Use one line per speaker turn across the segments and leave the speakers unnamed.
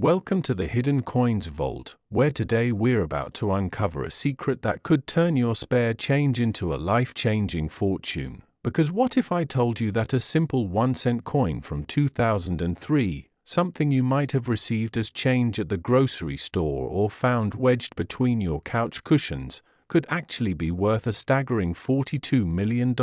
Welcome to the Hidden Coins Vault, where today we're about to uncover a secret that could turn your spare change into a life-changing fortune. Because what if I told you that a simple 1-cent coin from 2003, something you might have received as change at the grocery store or found wedged between your couch cushions, could actually be worth a staggering $42 million?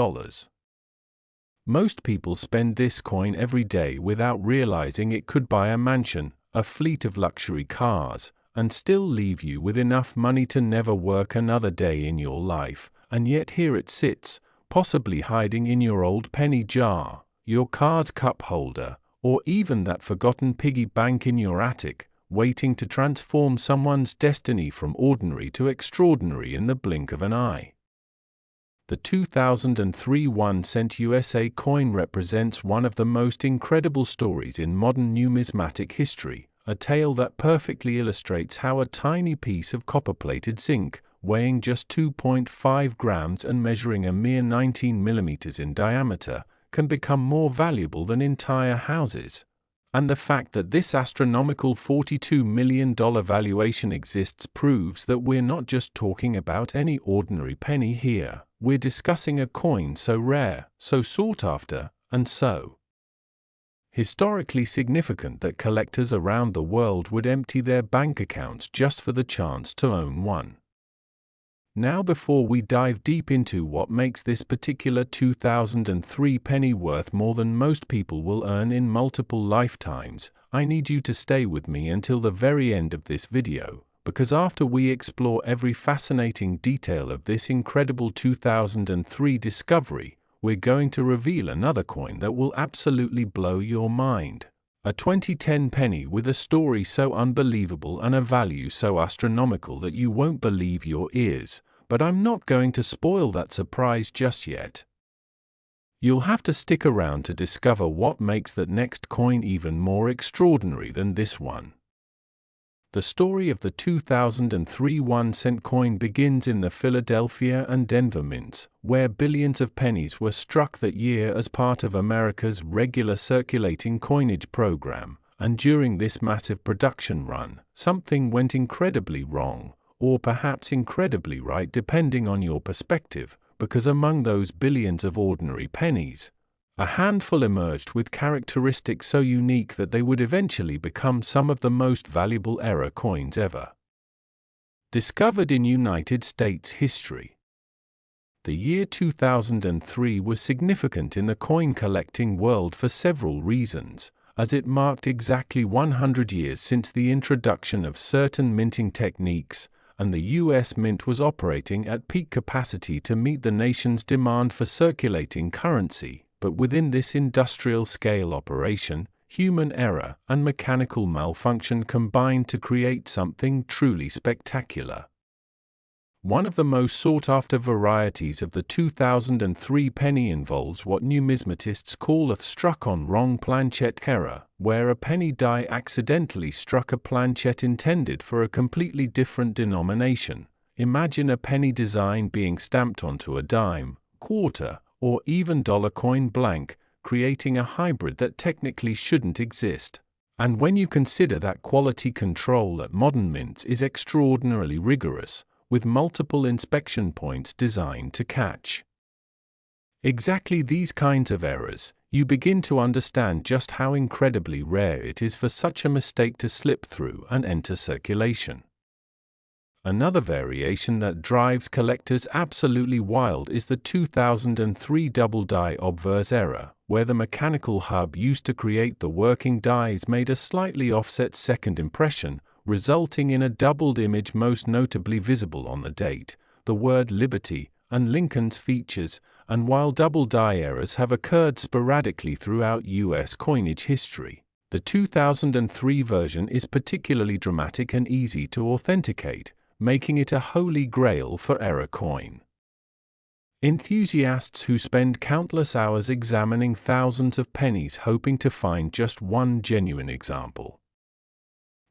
Most people spend this coin every day without realizing it could buy a mansion, a fleet of luxury cars, and still leave you with enough money to never work another day in your life. And yet here it sits, possibly hiding in your old penny jar, your car's cup holder, or even that forgotten piggy bank in your attic, waiting to transform someone's destiny from ordinary to extraordinary in the blink of an eye. The 2003 1-cent USA coin represents one of the most incredible stories in modern numismatic history, a tale that perfectly illustrates how a tiny piece of copper-plated zinc, weighing just 2.5 grams and measuring a mere 19 millimeters in diameter, can become more valuable than entire houses. And the fact that this astronomical $42 million valuation exists proves that we're not just talking about any ordinary penny here. We're discussing a coin so rare, so sought after, and so historically significant that collectors around the world would empty their bank accounts just for the chance to own one. Now, before we dive deep into what makes this particular 2003 penny worth more than most people will earn in multiple lifetimes, I need you to stay with me until the very end of this video, because after we explore every fascinating detail of this incredible 2003 discovery, we're going to reveal another coin that will absolutely blow your mind. A 2010 penny with a story so unbelievable and a value so astronomical that you won't believe your ears. But I'm not going to spoil that surprise just yet. You'll have to stick around to discover what makes that next coin even more extraordinary than this one. The story of the 2003 1-cent coin begins in the Philadelphia and Denver mints, where billions of pennies were struck that year as part of America's regular circulating coinage program, and during this massive production run, something went incredibly wrong, or perhaps incredibly right depending on your perspective, because among those billions of ordinary pennies, a handful emerged with characteristics so unique that they would eventually become some of the most valuable era coins ever discovered in United States history. The year 2003 was significant in the coin collecting world for several reasons, as it marked exactly 100 years since the introduction of certain minting techniques, and the U.S. Mint was operating at peak capacity to meet the nation's demand for circulating currency. But within this industrial-scale operation, human error and mechanical malfunction combined to create something truly spectacular. One of the most sought-after varieties of the 2003 penny involves what numismatists call a struck-on-wrong planchet error, where a penny die accidentally struck a planchet intended for a completely different denomination. Imagine a penny design being stamped onto a dime, quarter, or even dollar coin blank, creating a hybrid that technically shouldn't exist. And when you consider that quality control at modern mints is extraordinarily rigorous, with multiple inspection points designed to catch exactly these kinds of errors, you begin to understand just how incredibly rare it is for such a mistake to slip through and enter circulation. Another variation that drives collectors absolutely wild is the 2003 double die obverse error, where the mechanical hub used to create the working dies made a slightly offset second impression, resulting in a doubled image most notably visible on the date, the word Liberty, and Lincoln's features. And while double die errors have occurred sporadically throughout U.S. coinage history, the 2003 version is particularly dramatic and easy to authenticate, making it a holy grail for error coin enthusiasts who spend countless hours examining thousands of pennies hoping to find just one genuine example.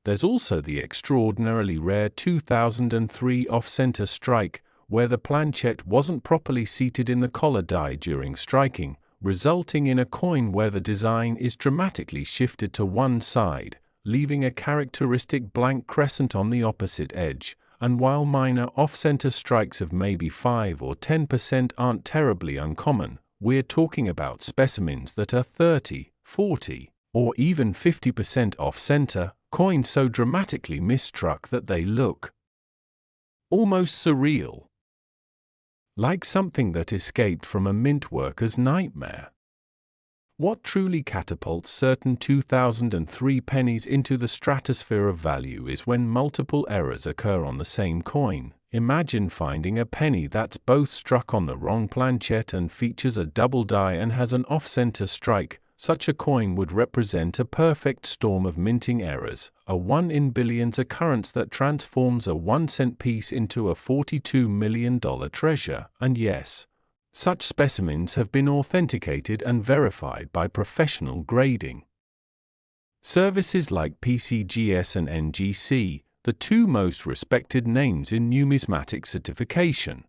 There's also the extraordinarily rare 2003 off-center strike, where the planchet wasn't properly seated in the collar die during striking, resulting in a coin where the design is dramatically shifted to one side, leaving a characteristic blank crescent on the opposite edge, and while minor off-center strikes of maybe 5 or 10% aren't terribly uncommon, we're talking about specimens that are 30, 40, or even 50% off-center, coins so dramatically misstruck that they look almost surreal, like something that escaped from a mint worker's nightmare. What truly catapults certain 2003 pennies into the stratosphere of value is when multiple errors occur on the same coin. Imagine finding a penny that's both struck on the wrong planchet and features a double die and has an off-center strike. Such a coin would represent a perfect storm of minting errors, a 1 in billions occurrence that transforms a 1-cent piece into a $42 million treasure. And yes, such specimens have been authenticated and verified by professional grading services like PCGS and NGC, the two most respected names in numismatic certification.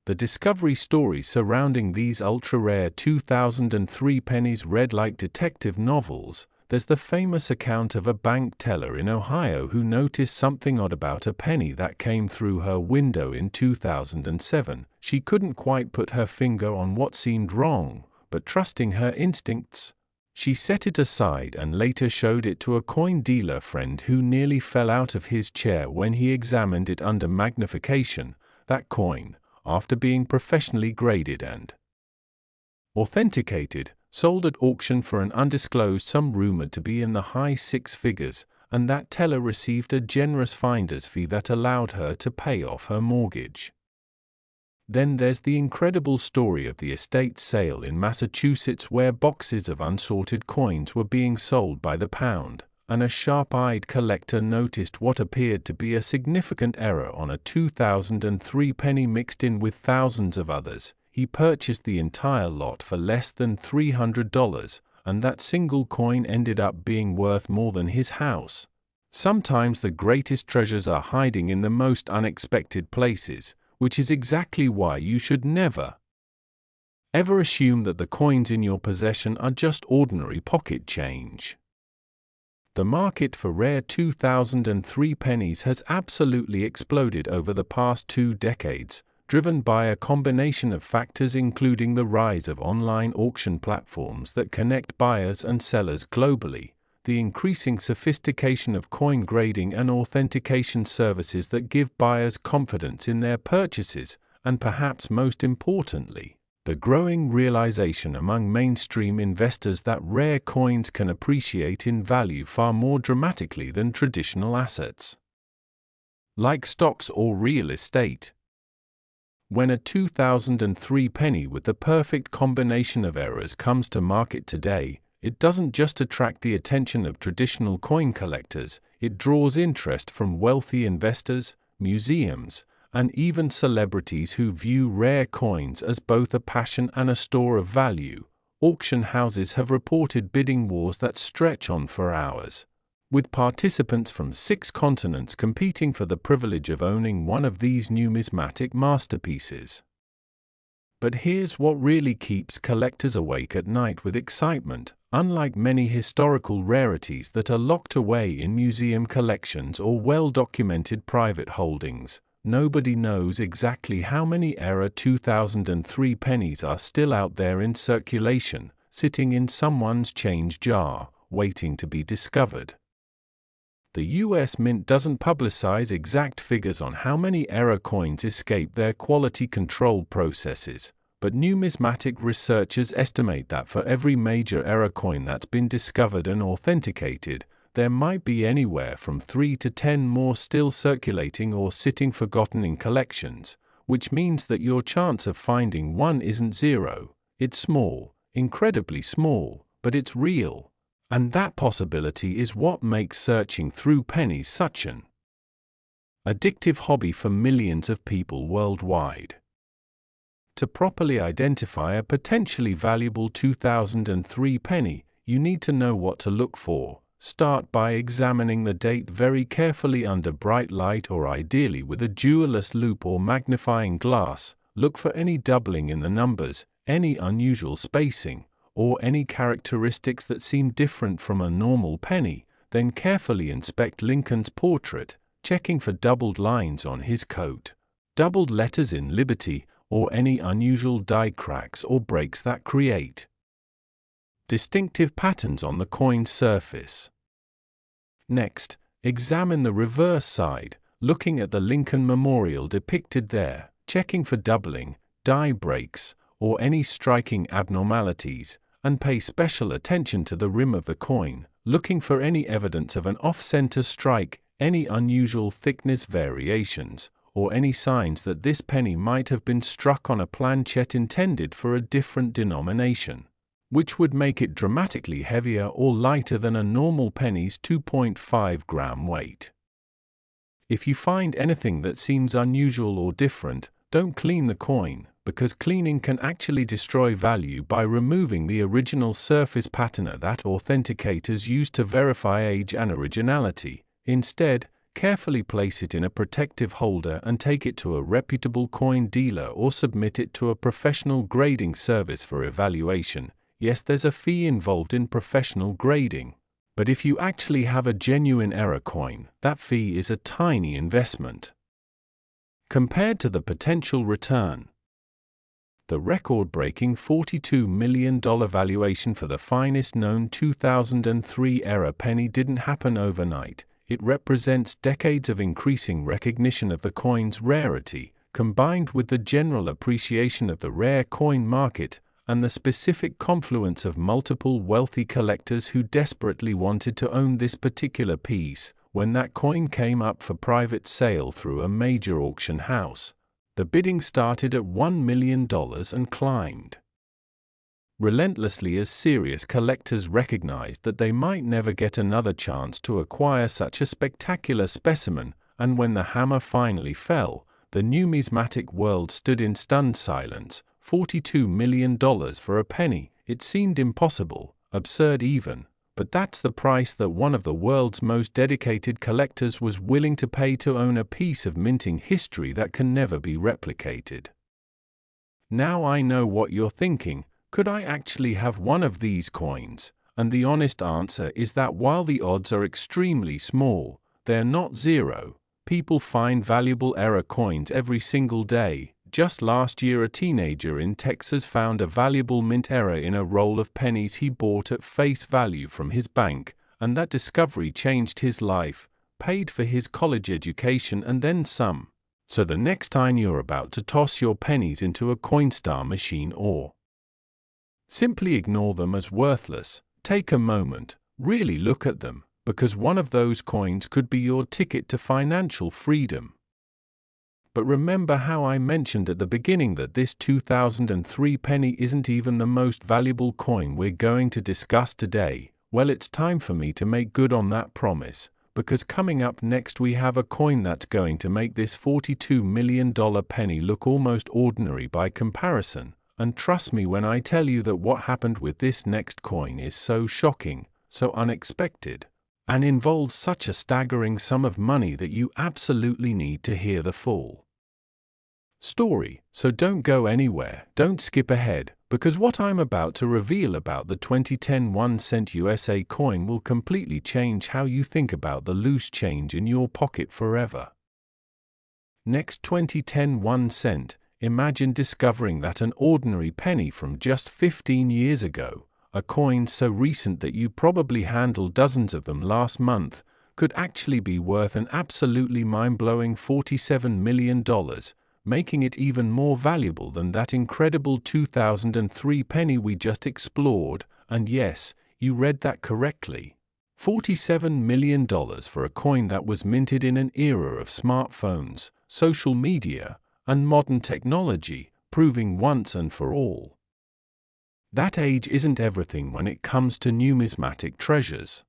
The discovery stories surrounding these ultra-rare 2003 pennies read like detective novels. There's the famous account of a bank teller in Ohio who noticed something odd about a penny that came through her window in 2007. She couldn't quite put her finger on what seemed wrong, but trusting her instincts, she set it aside and later showed it to a coin dealer friend who nearly fell out of his chair when he examined it under magnification. That coin, after being professionally graded and authenticated, sold at auction for an undisclosed sum rumored to be in the high 6 figures, and that teller received a generous finder's fee that allowed her to pay off her mortgage. Then there's the incredible story of the estate sale in Massachusetts where boxes of unsorted coins were being sold by the pound, and a sharp-eyed collector noticed what appeared to be a significant error on a 2003 penny mixed in with thousands of others. He purchased the entire lot for less than $300, and that single coin ended up being worth more than his house. Sometimes the greatest treasures are hiding in the most unexpected places, which is exactly why you should never, ever assume that the coins in your possession are just ordinary pocket change. The market for rare 2003 pennies has absolutely exploded over the past 2 decades, driven by a combination of factors including the rise of online auction platforms that connect buyers and sellers globally, the increasing sophistication of coin grading and authentication services that give buyers confidence in their purchases, and perhaps most importantly, the growing realization among mainstream investors that rare coins can appreciate in value far more dramatically than traditional assets, like stocks or real estate. When a 2003 penny with the perfect combination of errors comes to market today, it doesn't just attract the attention of traditional coin collectors, it draws interest from wealthy investors, museums, and even celebrities who view rare coins as both a passion and a store of value. Auction houses have reported bidding wars that stretch on for hours, with participants from 6 continents competing for the privilege of owning one of these numismatic masterpieces. But here's what really keeps collectors awake at night with excitement. Unlike many historical rarities that are locked away in museum collections or well-documented private holdings, nobody knows exactly how many era 2003 pennies are still out there in circulation, sitting in someone's change jar, waiting to be discovered. The US Mint doesn't publicize exact figures on how many error coins escape their quality control processes, but numismatic researchers estimate that for every major error coin that's been discovered and authenticated, there might be anywhere from 3 to 10 more still circulating or sitting forgotten in collections, which means that your chance of finding one isn't zero. It's small, incredibly small, but it's real. And that possibility is what makes searching through pennies such an addictive hobby for millions of people worldwide. To properly identify a potentially valuable 2003 penny, you need to know what to look for. Start by examining the date very carefully under bright light or ideally with a jeweller's loupe or magnifying glass. Look for any doubling in the numbers, any unusual spacing, or any characteristics that seem different from a normal penny. then carefully inspect Lincoln's portrait, checking for doubled lines on his coat, doubled letters in Liberty, or any unusual die cracks or breaks that create distinctive patterns on the coin's surface. Next, examine the reverse side, looking at the Lincoln memorial depicted there, checking for doubling, die breaks, or any striking abnormalities, and pay special attention to the rim of the coin, looking for any evidence of an off-center strike, any unusual thickness variations, or any signs that this penny might have been struck on a planchet intended for a different denomination, which would make it dramatically heavier or lighter than a normal penny's 2.5-gram weight. If you find anything that seems unusual or different, don't clean the coin, because cleaning can actually destroy value by removing the original surface patina that authenticators use to verify age and originality. Instead, carefully place it in a protective holder and take it to a reputable coin dealer or submit it to a professional grading service for evaluation. Yes, there's a fee involved in professional grading, but if you actually have a genuine error coin, that fee is a tiny investment compared to the potential return. The record-breaking $42 million valuation for the finest known 2003 era penny didn't happen overnight. It represents decades of increasing recognition of the coin's rarity, combined with the general appreciation of the rare coin market and the specific confluence of multiple wealthy collectors who desperately wanted to own this particular piece. When that coin came up for private sale through a major auction house, the bidding started at $1 million and climbed relentlessly as serious collectors recognized that they might never get another chance to acquire such a spectacular specimen, and when the hammer finally fell, the numismatic world stood in stunned silence. $42 million for a penny, it seemed impossible, absurd even, but that's the price that one of the world's most dedicated collectors was willing to pay to own a piece of minting history that can never be replicated. Now I know what you're thinking. Could I actually have one of these coins? And the honest answer is that while the odds are extremely small, they're not zero. People find valuable error coins every single day. Just last year, a teenager in Texas found a valuable mint error in a roll of pennies he bought at face value from his bank, and that discovery changed his life, paid for his college education and then some. So the next time you're about to toss your pennies into a Coinstar machine or simply ignore them as worthless, take a moment, really look at them, because one of those coins could be your ticket to financial freedom. But remember how I mentioned at the beginning that this 2003 penny isn't even the most valuable coin we're going to discuss today? Well, it's time for me to make good on that promise, because coming up next we have a coin that's going to make this $42 million penny look almost ordinary by comparison. And trust me when I tell you that what happened with this next coin is so shocking, so unexpected, and involves such a staggering sum of money that you absolutely need to hear the full story. So don't go anywhere, don't skip ahead, because what I'm about to reveal about the 2010 1-cent USA coin will completely change how you think about the loose change in your pocket forever. Next, 2010 1 cent. Imagine discovering that an ordinary penny from just 15 years ago, a coin so recent that you probably handled dozens of them last month, could actually be worth an absolutely mind-blowing $47 million, making it even more valuable than that incredible 2003 penny we just explored. And yes, you read that correctly. $47 million for a coin that was minted in an era of smartphones, social media, and modern technology, proving once and for all that age isn't everything when it comes to numismatic treasures.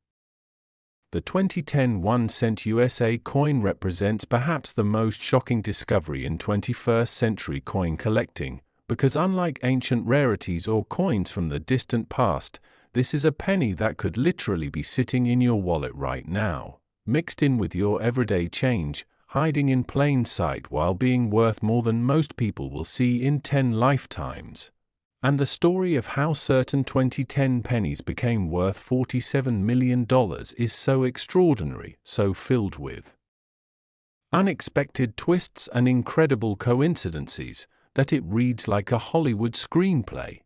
The 2010 1-cent USA coin represents perhaps the most shocking discovery in 21st century coin collecting, because unlike ancient rarities or coins from the distant past, this is a penny that could literally be sitting in your wallet right now, mixed in with your everyday change, hiding in plain sight while being worth more than most people will see in 10 lifetimes. And the story of how certain 2010 pennies became worth $47 million is so extraordinary, so filled with unexpected twists and incredible coincidences, that it reads like a Hollywood screenplay.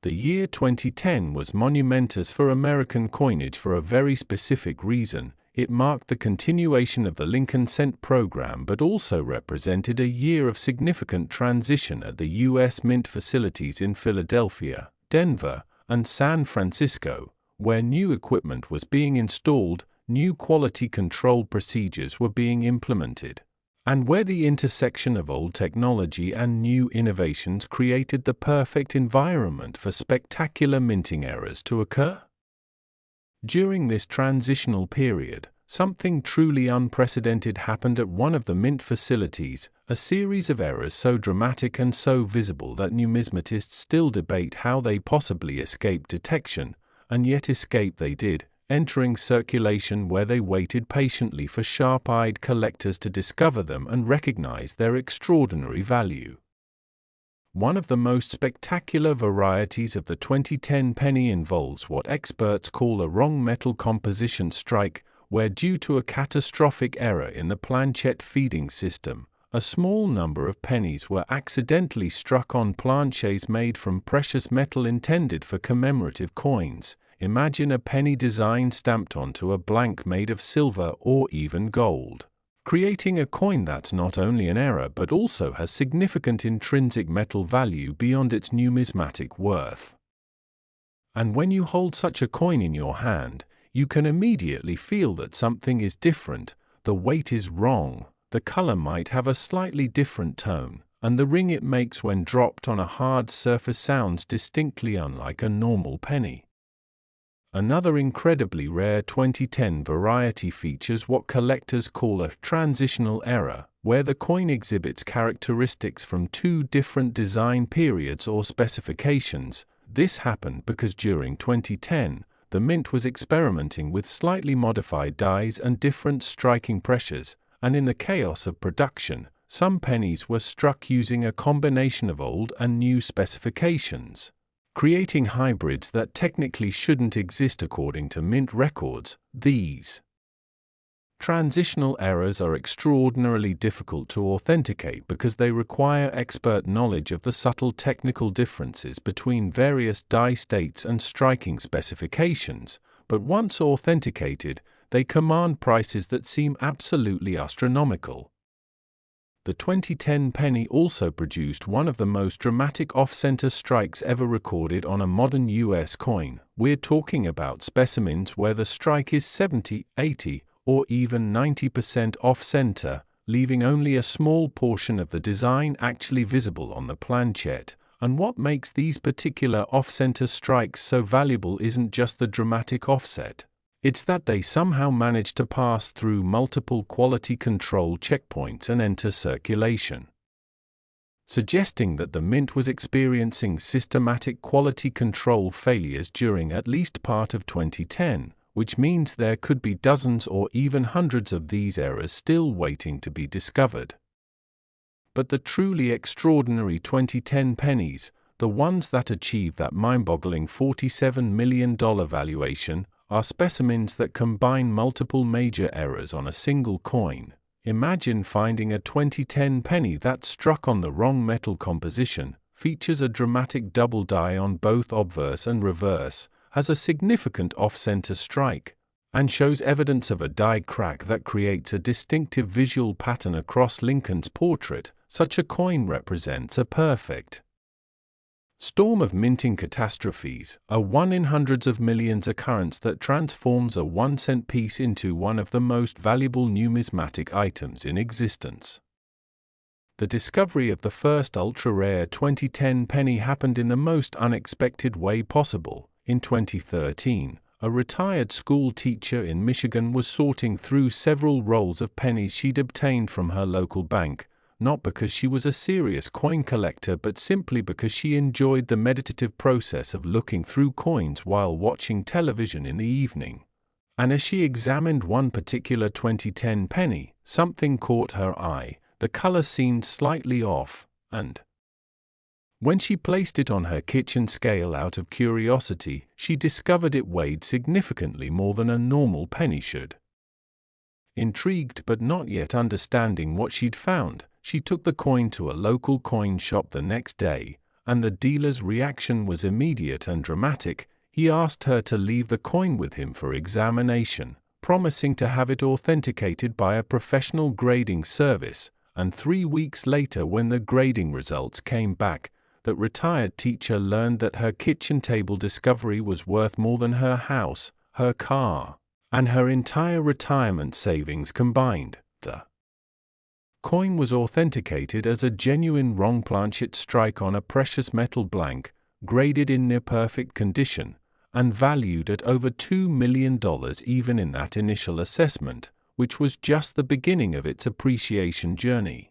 The year 2010 was monumentous for American coinage for a very specific reason. It marked the continuation of the Lincoln Cent program but also represented a year of significant transition at the U.S. Mint facilities in Philadelphia, Denver, and San Francisco, where new equipment was being installed, new quality control procedures were being implemented, and where the intersection of old technology and new innovations created the perfect environment for spectacular minting errors to occur. During this transitional period, something truly unprecedented happened at one of the mint facilities, a series of errors so dramatic and so visible that numismatists still debate how they possibly escaped detection, and yet escape they did, entering circulation where they waited patiently for sharp-eyed collectors to discover them and recognize their extraordinary value. One of the most spectacular varieties of the 2010 penny involves what experts call a wrong metal composition strike, where due to a catastrophic error in the planchet feeding system, a small number of pennies were accidentally struck on planchets made from precious metal intended for commemorative coins. Imagine a penny design stamped onto a blank made of silver or even gold, creating a coin that's not only an error but also has significant intrinsic metal value beyond its numismatic worth. And when you hold such a coin in your hand, you can immediately feel that something is different, the weight is wrong, the color might have a slightly different tone, and the ring it makes when dropped on a hard surface sounds distinctly unlike a normal penny. Another incredibly rare 2010 variety features what collectors call a transitional error, where the coin exhibits characteristics from two different design periods or specifications. This happened because during 2010, the mint was experimenting with slightly modified dies and different striking pressures, and in the chaos of production, some pennies were struck using a combination of old and new specifications, creating hybrids that technically shouldn't exist according to mint records. These transitional errors are extraordinarily difficult to authenticate because they require expert knowledge of the subtle technical differences between various die states and striking specifications, but once authenticated, they command prices that seem absolutely astronomical. The 2010 penny also produced one of the most dramatic off-center strikes ever recorded on a modern US coin. We're talking about specimens where the strike is 70, 80, or even 90% off-center, leaving only a small portion of the design actually visible on the planchet. And what makes these particular off-center strikes so valuable isn't just the dramatic offset. It's that they somehow manage to pass through multiple quality control checkpoints and enter circulation, suggesting that the mint was experiencing systematic quality control failures during at least part of 2010, which means there could be dozens or even hundreds of these errors still waiting to be discovered. But the truly extraordinary 2010 pennies, the ones that achieve that mind-boggling $47 million valuation, are specimens that combine multiple major errors on a single coin. Imagine finding a 2010 penny that struck on the wrong metal composition, features a dramatic double die on both obverse and reverse, has a significant off-center strike, and shows evidence of a die crack that creates a distinctive visual pattern across Lincoln's portrait. Such a coin represents a perfect storm of minting catastrophes, a 1 in hundreds of millions occurrence that transforms a 1-cent piece into one of the most valuable numismatic items in existence. The discovery of the first ultra-rare 2010 penny happened in the most unexpected way possible. In 2013, a retired school teacher in Michigan was sorting through several rolls of pennies she'd obtained from her local bank, not because she was a serious coin collector but simply because she enjoyed the meditative process of looking through coins while watching television in the evening. And as she examined one particular 2010 penny, something caught her eye. The color seemed slightly off, and When she placed it on her kitchen scale out of curiosity, she discovered it weighed significantly more than a normal penny should. Intrigued but not yet understanding what she'd found, she took the coin to a local coin shop the next day, and the dealer's reaction was immediate and dramatic. He asked her to leave the coin with him for examination, promising to have it authenticated by a professional grading service, and 3 weeks later, when the grading results came back, that retired teacher learned that her kitchen table discovery was worth more than her house, her car, and her entire retirement savings combined. The coin was authenticated as a genuine wrong planchet strike on a precious metal blank, graded in near-perfect condition, and valued at over $2 million even in that initial assessment, which was just the beginning of its appreciation journey.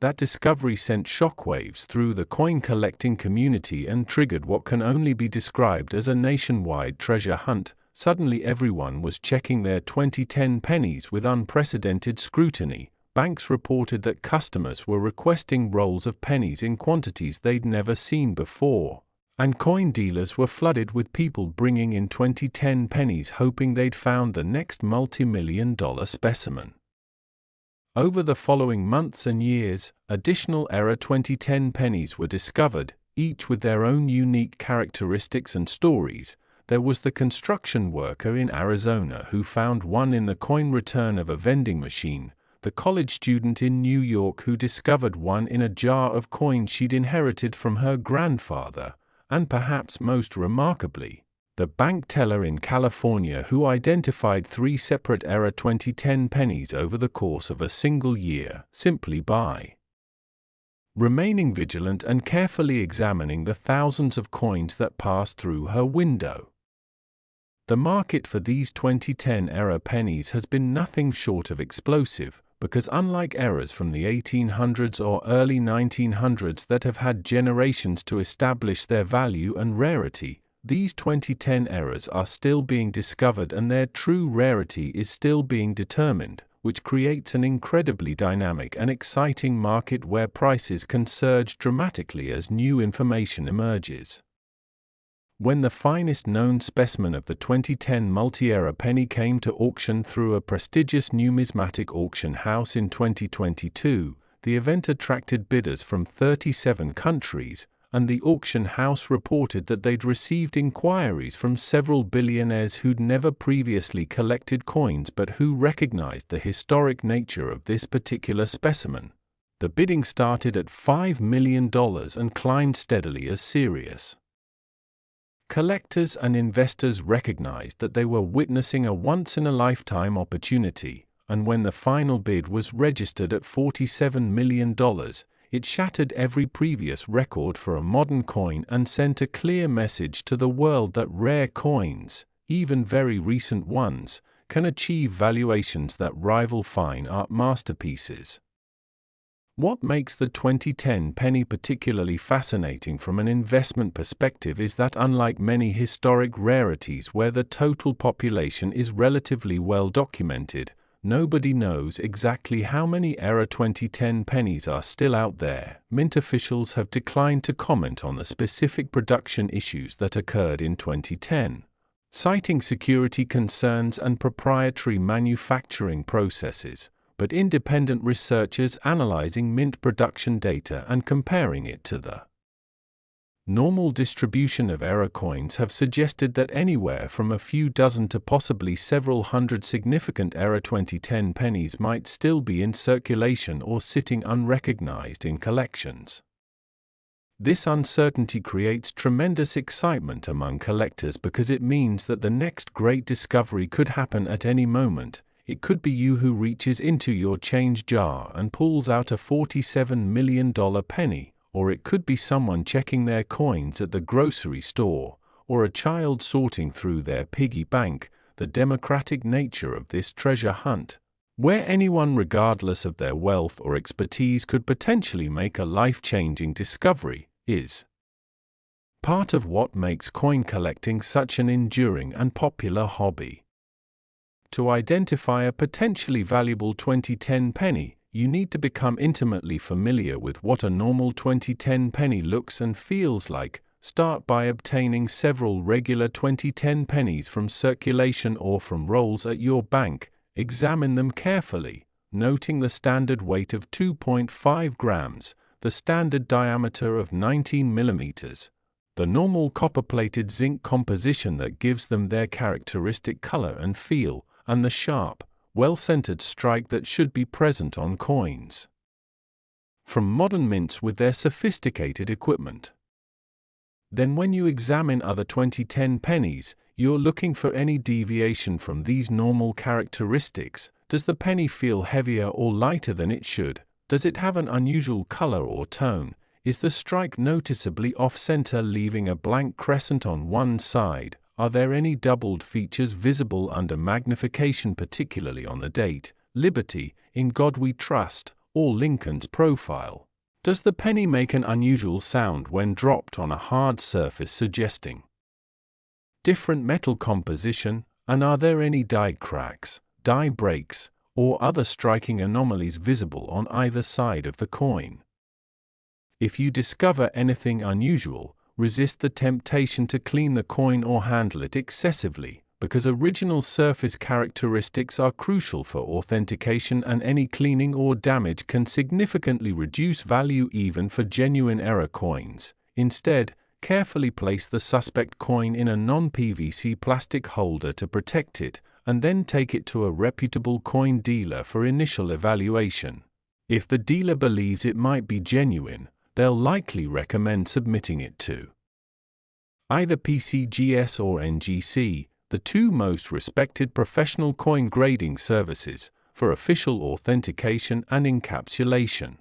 That discovery sent shockwaves through the coin-collecting community and triggered what can only be described as a nationwide treasure hunt. Suddenly everyone was checking their 2010 pennies with unprecedented scrutiny. Banks reported that customers were requesting rolls of pennies in quantities they'd never seen before, and coin dealers were flooded with people bringing in 2010 pennies hoping they'd found the next multi-million-dollar specimen. Over the following months and years, additional era 2010 pennies were discovered, each with their own unique characteristics and stories. There was the construction worker in Arizona who found one in the coin return of a vending machine, the college student in New York who discovered one in a jar of coins she'd inherited from her grandfather, and perhaps most remarkably, the bank teller in California who identified 3 separate era 2010 pennies over the course of a single year, simply by remaining vigilant and carefully examining the thousands of coins that passed through her window. The market for these 2010 era pennies has been nothing short of explosive, because unlike eras from the 1800s or early 1900s that have had generations to establish their value and rarity, these 2010 eras are still being discovered and their true rarity is still being determined, which creates an incredibly dynamic and exciting market where prices can surge dramatically as new information emerges. When the finest known specimen of the 2010 multi-era penny came to auction through a prestigious numismatic auction house in 2022, the event attracted bidders from 37 countries, and the auction house reported that they'd received inquiries from several billionaires who'd never previously collected coins but who recognized the historic nature of this particular specimen. The bidding started at $5 million and climbed steadily as serious collectors and investors recognized that they were witnessing a once-in-a-lifetime opportunity, and when the final bid was registered at $47 million, it shattered every previous record for a modern coin and sent a clear message to the world that rare coins, even very recent ones, can achieve valuations that rival fine art masterpieces. What makes the 2010 penny particularly fascinating from an investment perspective is that unlike many historic rarities where the total population is relatively well documented, nobody knows exactly how many era 2010 pennies are still out there. Mint officials have declined to comment on the specific production issues that occurred in 2010, citing security concerns and proprietary manufacturing processes, but independent researchers analyzing mint production data and comparing it to the normal distribution of era coins have suggested that anywhere from a few dozen to possibly several hundred significant era 2010 pennies might still be in circulation or sitting unrecognized in collections. This uncertainty creates tremendous excitement among collectors because it means that the next great discovery could happen at any moment. It could be you who reaches into your change jar and pulls out a $47 million penny, or it could be someone checking their coins at the grocery store, or a child sorting through their piggy bank. The democratic nature of this treasure hunt, where anyone regardless of their wealth or expertise could potentially make a life-changing discovery, is part of what makes coin collecting such an enduring and popular hobby. To identify a potentially valuable 2010 penny, you need to become intimately familiar with what a normal 2010 penny looks and feels like. Start by obtaining several regular 2010 pennies from circulation or from rolls at your bank. Examine them carefully, noting the standard weight of 2.5 grams, the standard diameter of 19 millimeters, the normal copper-plated zinc composition that gives them their characteristic color and feel, and the sharp, well-centered strike that should be present on coins from modern mints with their sophisticated equipment. Then when you examine other 2010 pennies, you're looking for any deviation from these normal characteristics. Does the penny feel heavier or lighter than it should? Does it have an unusual color or tone? Is the strike noticeably off-center, leaving a blank crescent on one side? Are there any doubled features visible under magnification, particularly on the date, Liberty, In God We Trust, or Lincoln's profile? Does the penny make an unusual sound when dropped on a hard surface, suggesting different metal composition? And are there any die cracks, die breaks, or other striking anomalies visible on either side of the coin? If you discover anything unusual, resist the temptation to clean the coin or handle it excessively, because original surface characteristics are crucial for authentication, and any cleaning or damage can significantly reduce value even for genuine error coins. Instead, carefully place the suspect coin in a non-PVC plastic holder to protect it, and then take it to a reputable coin dealer for initial evaluation. If the dealer believes it might be genuine, they'll likely recommend submitting it to either PCGS or NGC, the two most respected professional coin grading services, for official authentication and encapsulation.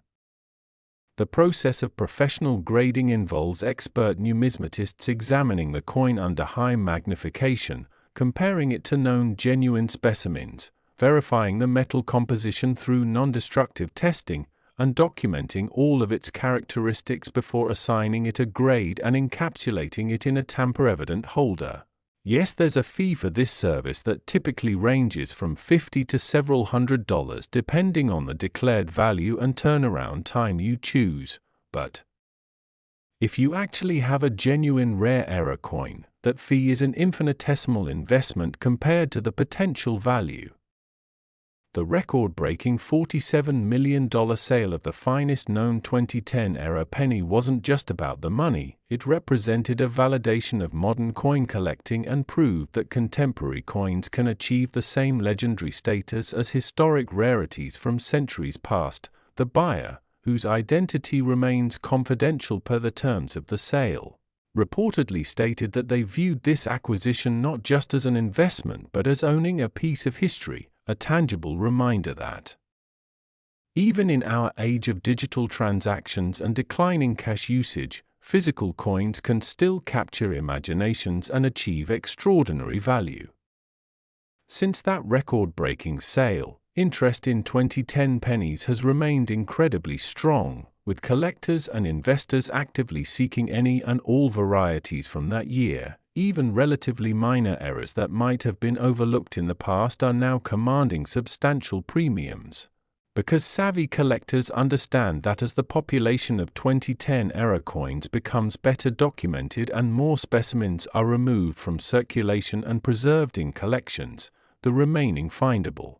The process of professional grading involves expert numismatists examining the coin under high magnification, comparing it to known genuine specimens, verifying the metal composition through non-destructive testing, and documenting all of its characteristics before assigning it a grade and encapsulating it in a tamper-evident holder. Yes, there's a fee for this service that typically ranges from $50 to several $100 depending on the declared value and turnaround time you choose, but if you actually have a genuine rare error coin, that fee is an infinitesimal investment compared to the potential value. The record-breaking $47 million sale of the finest known 2010 era penny wasn't just about the money. It represented a validation of modern coin collecting and proved that contemporary coins can achieve the same legendary status as historic rarities from centuries past. The buyer, whose identity remains confidential per the terms of the sale, reportedly stated that they viewed this acquisition not just as an investment but as owning a piece of history, a tangible reminder that even in our age of digital transactions and declining cash usage, physical coins can still capture imaginations and achieve extraordinary value. Since that record-breaking sale, interest in 2010 pennies has remained incredibly strong, with collectors and investors actively seeking any and all varieties from that year. Even relatively minor errors that might have been overlooked in the past are now commanding substantial premiums, because savvy collectors understand that as the population of 2010 era coins becomes better documented and more specimens are removed from circulation and preserved in collections, the remaining findable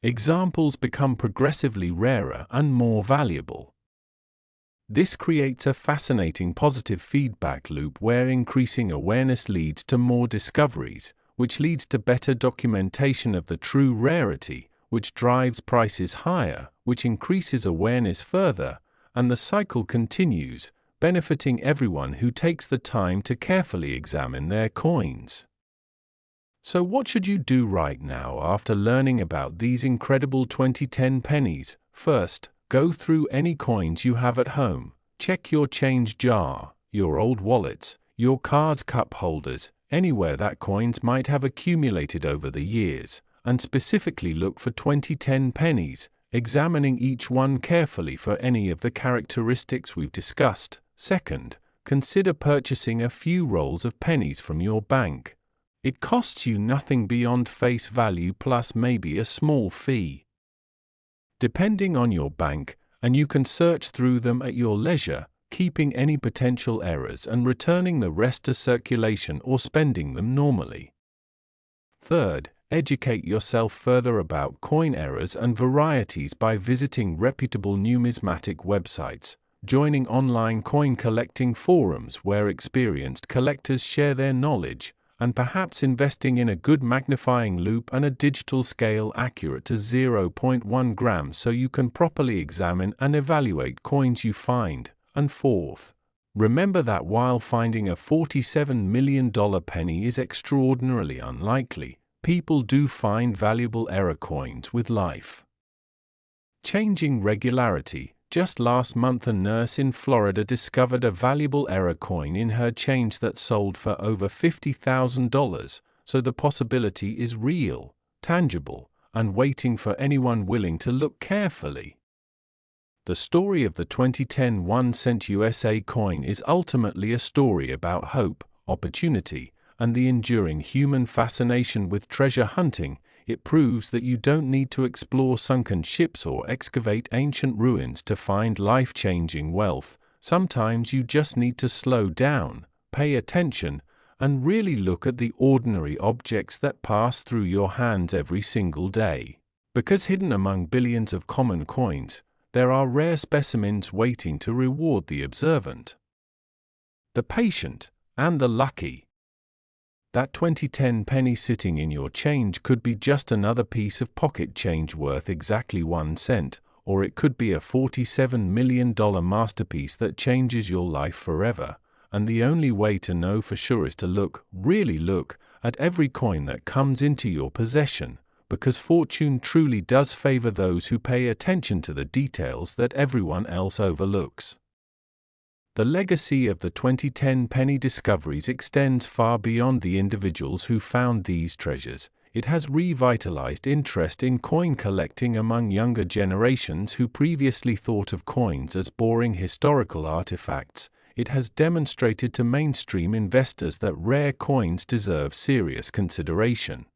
examples become progressively rarer and more valuable. This creates a fascinating positive feedback loop where increasing awareness leads to more discoveries, which leads to better documentation of the true rarity, which drives prices higher, which increases awareness further, and the cycle continues, benefiting everyone who takes the time to carefully examine their coins. So what should you do right now after learning about these incredible 2010 pennies? First, go through any coins you have at home. Check your change jar, your old wallets, your cards cup holders, anywhere that coins might have accumulated over the years, and specifically look for 2010 pennies, examining each one carefully for any of the characteristics we've discussed. Second, consider purchasing a few rolls of pennies from your bank. It costs you nothing beyond face value plus maybe a small fee. depending on your bank, and you can search through them at your leisure, keeping any potential errors and returning the rest to circulation or spending them normally. Third, educate yourself further about coin errors and varieties by visiting reputable numismatic websites, joining online coin collecting forums where experienced collectors share their knowledge, and perhaps investing in a good magnifying loupe and a digital scale accurate to 0.1 grams so you can properly examine and evaluate coins you find. And fourth, remember that while finding a $47 million penny is extraordinarily unlikely, people do find valuable error coins with life changing regularity. Just last month, a nurse in Florida discovered a valuable error coin in her change that sold for over $50,000, so the possibility is real, tangible, and waiting for anyone willing to look carefully. The story of the 2010 1-cent USA coin is ultimately a story about hope, opportunity, and the enduring human fascination with treasure hunting. It proves that you don't need to explore sunken ships or excavate ancient ruins to find life-changing wealth. Sometimes you just need to slow down, pay attention, and really look at the ordinary objects that pass through your hands every single day. Because hidden among billions of common coins, there are rare specimens waiting to reward the observant, the patient, and the lucky. That 2010 penny sitting in your change could be just another piece of pocket change worth exactly 1 cent, or it could be a $47 million masterpiece that changes your life forever. And the only way to know for sure is to look, really look, at every coin that comes into your possession, because fortune truly does favor those who pay attention to the details that everyone else overlooks. The legacy of the 2010 penny discoveries extends far beyond the individuals who found these treasures. It has revitalized interest in coin collecting among younger generations who previously thought of coins as boring historical artifacts. It has demonstrated to mainstream investors that rare coins deserve serious consideration.